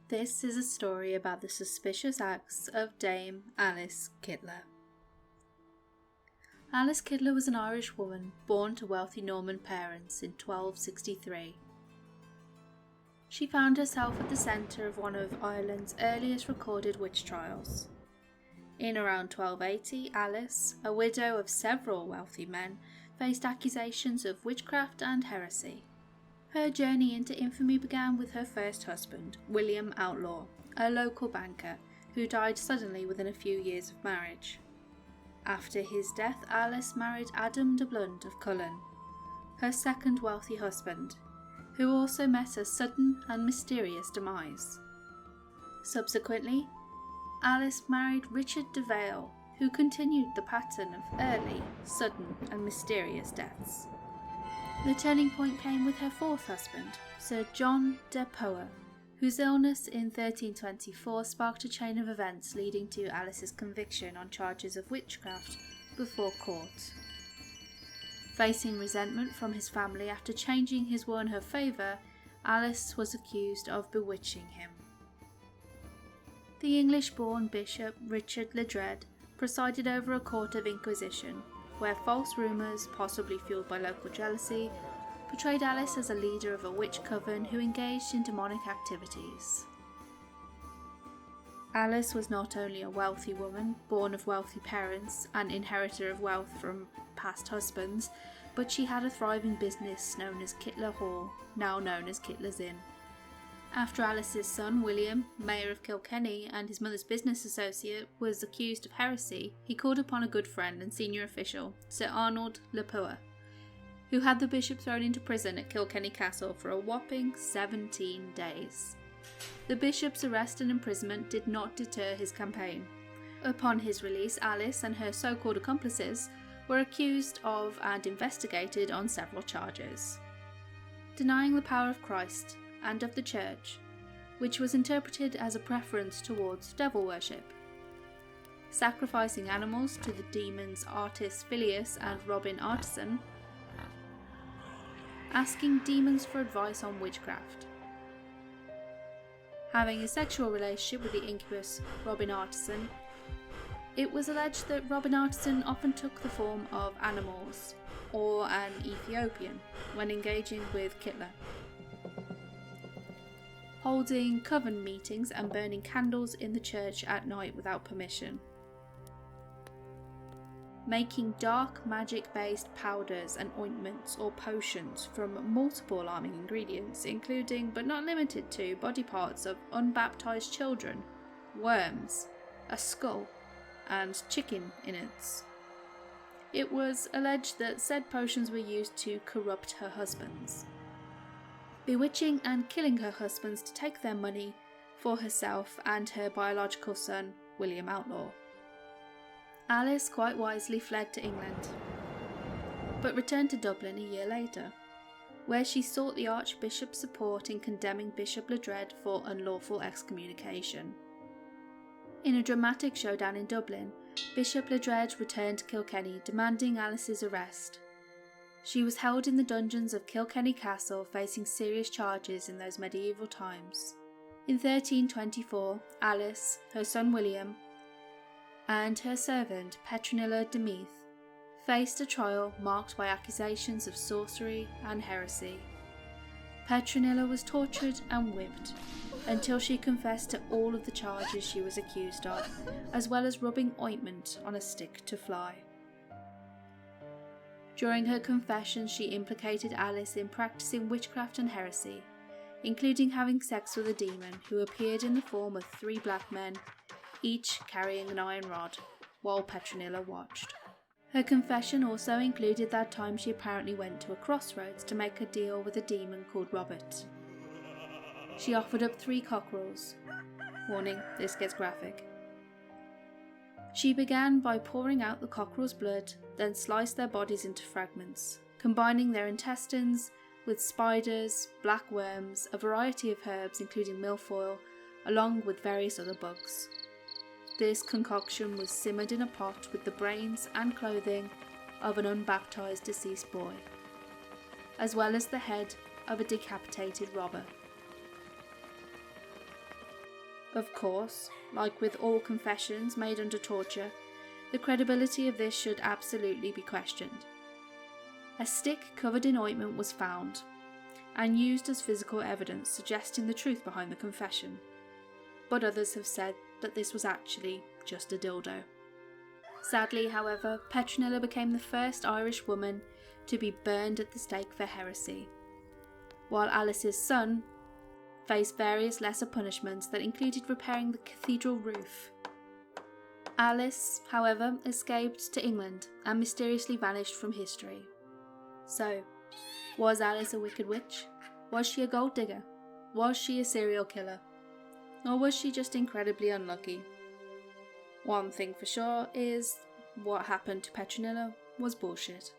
This is a story about the suspicious acts of Dame Alice Kyteler. Alice Kyteler was an Irish woman born to wealthy Norman parents in 1263. She found herself at the centre of one of Ireland's earliest recorded witch trials. In around 1280, Alice, a widow of several wealthy men, faced accusations of witchcraft and heresy. Her journey into infamy began with her first husband, William Outlaw, a local banker, who died suddenly within a few years of marriage. After his death, Alice married Adam de Blunt of Cullen, her second wealthy husband, who also met a sudden and mysterious demise. Subsequently, Alice married Richard de Vale, who continued the pattern of early, sudden and mysterious deaths. The turning point came with her fourth husband, Sir John de Poer, whose illness in 1324 sparked a chain of events leading to Alice's conviction on charges of witchcraft before court. Facing resentment from his family after changing his will in her favour, Alice was accused of bewitching him. The English-born Bishop Richard Le Dread presided over a court of inquisition, where false rumours, possibly fuelled by local jealousy, portrayed Alice as a leader of a witch coven who engaged in demonic activities. Alice was not only a wealthy woman, born of wealthy parents and inheritor of wealth from past husbands, but she had a thriving business known as Kyteler Hall, now known as Kyteler's Inn. After Alice's son William, Mayor of Kilkenny, and his mother's business associate, was accused of heresy, he called upon a good friend and senior official, Sir Arnold Le Poer, who had the bishop thrown into prison at Kilkenny Castle for a whopping 17 days. The bishop's arrest and imprisonment did not deter his campaign. Upon his release, Alice and her so-called accomplices were accused of and investigated on several charges. Denying the power of Christ and of the Church, which was interpreted as a preference towards devil worship. Sacrificing animals to the demons Artis Filius and Robin Artisan. Asking demons for advice on witchcraft. Having a sexual relationship with the incubus Robin Artisan. It was alleged that Robin Artisan often took the form of animals, or an Ethiopian, when engaging with Kyteler. Holding coven meetings and burning candles in the church at night without permission. Making dark magic-based powders and ointments or potions from multiple alarming ingredients, including but not limited to body parts of unbaptized children, worms, a skull, and chicken innards. It was alleged that said potions were used to corrupt her husbands. Bewitching and killing her husbands to take their money for herself and her biological son, William Outlaw. Alice quite wisely fled to England, but returned to Dublin a year later, where she sought the Archbishop's support in condemning Bishop Le Dread for unlawful excommunication. In a dramatic showdown in Dublin, Bishop Le Dread returned to Kilkenny demanding Alice's arrest. She was held in the dungeons of Kilkenny Castle, facing serious charges in those medieval times. In 1324, Alice, her son William, and her servant Petronilla de Meath faced a trial marked by accusations of sorcery and heresy. Petronilla was tortured and whipped until she confessed to all of the charges she was accused of, as well as rubbing ointment on a stick to fly. During her confession, she implicated Alice in practicing witchcraft and heresy, including having sex with a demon who appeared in the form of 3 black men, each carrying an iron rod, while Petronilla watched. Her confession also included that time she apparently went to a crossroads to make a deal with a demon called Robert. She offered up 3 cockerels. Warning, this gets graphic. She began by pouring out the cockerel's blood, then sliced their bodies into fragments, combining their intestines with spiders, black worms, a variety of herbs including milfoil, along with various other bugs. This concoction was simmered in a pot with the brains and clothing of an unbaptized deceased boy, as well as the head of a decapitated robber. Of course, like with all confessions made under torture, the credibility of this should absolutely be questioned. A stick covered in ointment was found and used as physical evidence suggesting the truth behind the confession, but others have said that this was actually just a dildo. Sadly, however, Petronilla became the first Irish woman to be burned at the stake for heresy, while Alice's son faced various lesser punishments that included repairing the cathedral roof. Alice, however, escaped to England and mysteriously vanished from history. So, was Alice a wicked witch? Was she a gold digger? Was she a serial killer? Or was she just incredibly unlucky? One thing for sure is, what happened to Petronilla was bullshit.